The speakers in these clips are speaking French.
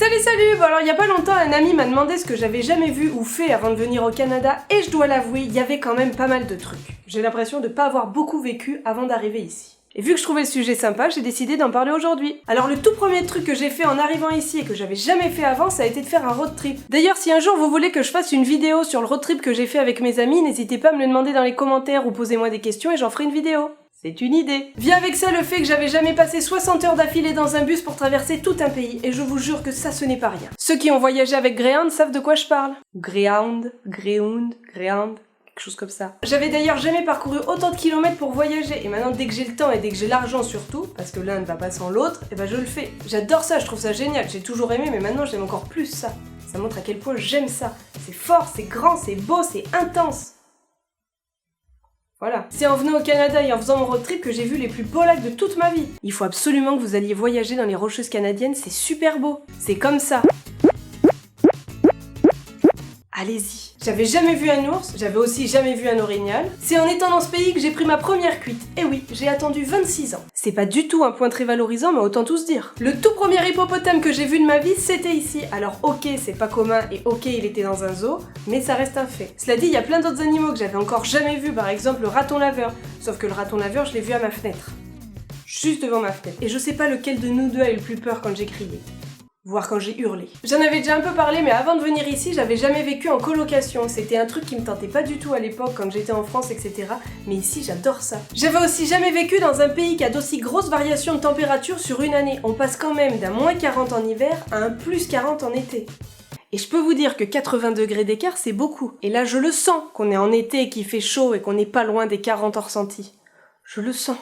Salut. Bon alors il y a pas longtemps un ami m'a demandé ce que j'avais jamais vu ou fait avant de venir au Canada et je dois l'avouer, il y avait quand même pas mal de trucs. J'ai l'impression de pas avoir beaucoup vécu avant d'arriver ici. Et vu que je trouvais le sujet sympa, j'ai décidé d'en parler aujourd'hui. Alors le tout premier truc que j'ai fait en arrivant ici et que j'avais jamais fait avant, ça a été de faire un road trip. D'ailleurs, si un jour vous voulez que je fasse une vidéo sur le road trip que j'ai fait avec mes amis, n'hésitez pas à me le demander dans les commentaires ou posez-moi des questions et j'en ferai une vidéo. C'est une idée. Vient avec ça le fait que j'avais jamais passé 60 heures d'affilée dans un bus pour traverser tout un pays, et je vous jure que ça ce n'est pas rien. Ceux qui ont voyagé avec Greyhound savent de quoi je parle. Greyhound, quelque chose comme ça. J'avais d'ailleurs jamais parcouru autant de kilomètres pour voyager, et maintenant dès que j'ai le temps et dès que j'ai l'argent surtout, parce que l'un ne va pas sans l'autre, et ben je le fais. J'adore ça, je trouve ça génial, j'ai toujours aimé, mais maintenant j'aime encore plus ça. Ça montre à quel point j'aime ça. C'est fort, c'est grand, c'est beau, c'est intense. Voilà. C'est en venant au Canada et en faisant mon road trip que j'ai vu les plus beaux lacs de toute ma vie. Il faut absolument que vous alliez voyager dans les Rocheuses canadiennes, c'est super beau. C'est comme ça. Allez-y. J'avais jamais vu un ours, j'avais aussi jamais vu un orignal. C'est en étant dans ce pays que j'ai pris ma première cuite. Et oui, j'ai attendu 26 ans. C'est pas du tout un point très valorisant, mais autant tout se dire. Le tout premier hippopotame que j'ai vu de ma vie, c'était ici. Alors ok, c'est pas commun et ok, il était dans un zoo, mais ça reste un fait. Cela dit, il y a plein d'autres animaux que j'avais encore jamais vus, par exemple le raton laveur. Sauf que le raton laveur, je l'ai vu à ma fenêtre. Juste devant ma fenêtre. Et je sais pas lequel de nous deux a eu le plus peur quand j'ai crié. Voire quand j'ai hurlé. J'en avais déjà un peu parlé, mais avant de venir ici, j'avais jamais vécu en colocation. C'était un truc qui me tentait pas du tout à l'époque quand j'étais en France, etc. Mais ici, j'adore ça. J'avais aussi jamais vécu dans un pays qui a d'aussi grosses variations de température sur une année. On passe quand même d'un moins 40 en hiver à un plus 40 en été. Et je peux vous dire que 80 degrés d'écart, c'est beaucoup. Et là, je le sens qu'on est en été et qu'il fait chaud et qu'on n'est pas loin des 40 en ressenti. Je le sens.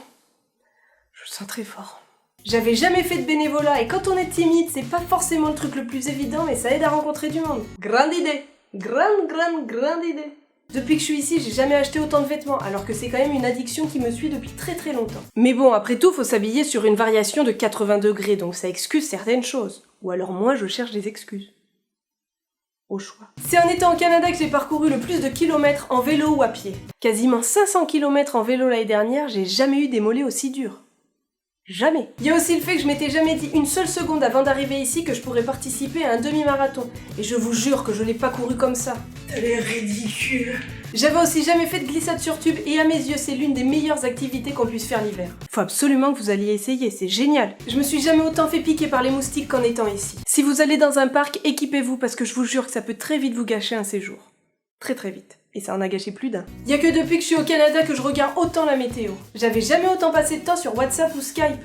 Je le sens très fort. J'avais jamais fait de bénévolat et quand on est timide, c'est pas forcément le truc le plus évident, mais ça aide à rencontrer du monde. Grande idée. Grande idée. Depuis que je suis ici, j'ai jamais acheté autant de vêtements, alors que c'est quand même une addiction qui me suit depuis très longtemps. Mais bon, après tout, faut s'habiller sur une variation de 80 degrés, donc ça excuse certaines choses. Ou alors moi, je cherche des excuses. Au choix. C'est en étant au Canada que j'ai parcouru le plus de kilomètres en vélo ou à pied. Quasiment 500 km en vélo l'année dernière, j'ai jamais eu des mollets aussi durs. Jamais. Il y a aussi le fait que je m'étais jamais dit une seule seconde avant d'arriver ici que je pourrais participer à un demi-marathon. Et je vous jure que je l'ai pas couru comme ça. T'as l'air ridicule. J'avais aussi jamais fait de glissade sur tube et à mes yeux c'est l'une des meilleures activités qu'on puisse faire l'hiver. Faut absolument que vous alliez essayer, c'est génial. Je me suis jamais autant fait piquer par les moustiques qu'en étant ici. Si vous allez dans un parc, équipez-vous parce que je vous jure que ça peut très vite vous gâcher un séjour. Très vite. Et ça en a gâché plus d'un. Y a que depuis que je suis au Canada que je regarde autant la météo. J'avais jamais autant passé de temps sur WhatsApp ou Skype.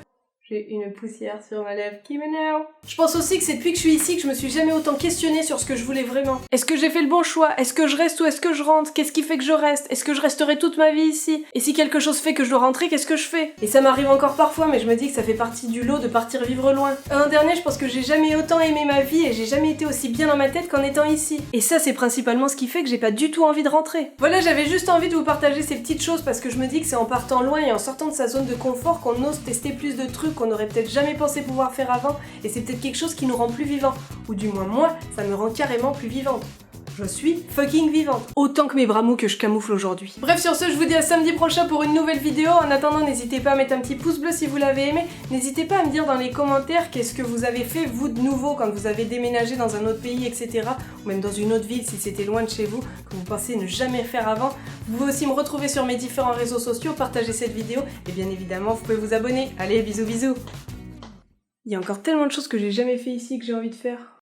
J'ai une poussière sur ma lèvre qui m'énerve. Je pense aussi que c'est depuis que je suis ici que je me suis jamais autant questionnée sur ce que je voulais vraiment. Est-ce que j'ai fait le bon choix? Est-ce que je reste ou est-ce que je rentre? Qu'est-ce qui fait que je reste? Est-ce que je resterai toute ma vie ici? Et si quelque chose fait que je dois rentrer, qu'est-ce que je fais? Et ça m'arrive encore parfois, mais je me dis que ça fait partie du lot de partir vivre loin. L'an dernier, je pense que j'ai jamais autant aimé ma vie et j'ai jamais été aussi bien dans ma tête qu'en étant ici. Et ça, c'est principalement ce qui fait que j'ai pas du tout envie de rentrer. Voilà, j'avais juste envie de vous partager ces petites choses parce que je me dis que c'est en partant loin et en sortant de sa zone de confort qu'on ose tester plus de trucs qu'on aurait peut-être jamais pensé pouvoir faire avant, et c'est peut-être quelque chose qui nous rend plus vivants. Ou du moins moi, ça me rend carrément plus vivante. Je suis fucking vivante. Autant que mes bras mous que je camoufle aujourd'hui. Bref, sur ce, je vous dis à samedi prochain pour une nouvelle vidéo. En attendant, n'hésitez pas à mettre un petit pouce bleu si vous l'avez aimé. N'hésitez pas à me dire dans les commentaires qu'est-ce que vous avez fait, vous, de nouveau, quand vous avez déménagé dans un autre pays, etc. Ou même dans une autre ville, si c'était loin de chez vous, que vous pensez ne jamais faire avant. Vous pouvez aussi me retrouver sur mes différents réseaux sociaux, partager cette vidéo, et bien évidemment, vous pouvez vous abonner. Allez, bisous bisous. Il y a encore tellement de choses que j'ai jamais fait ici que j'ai envie de faire.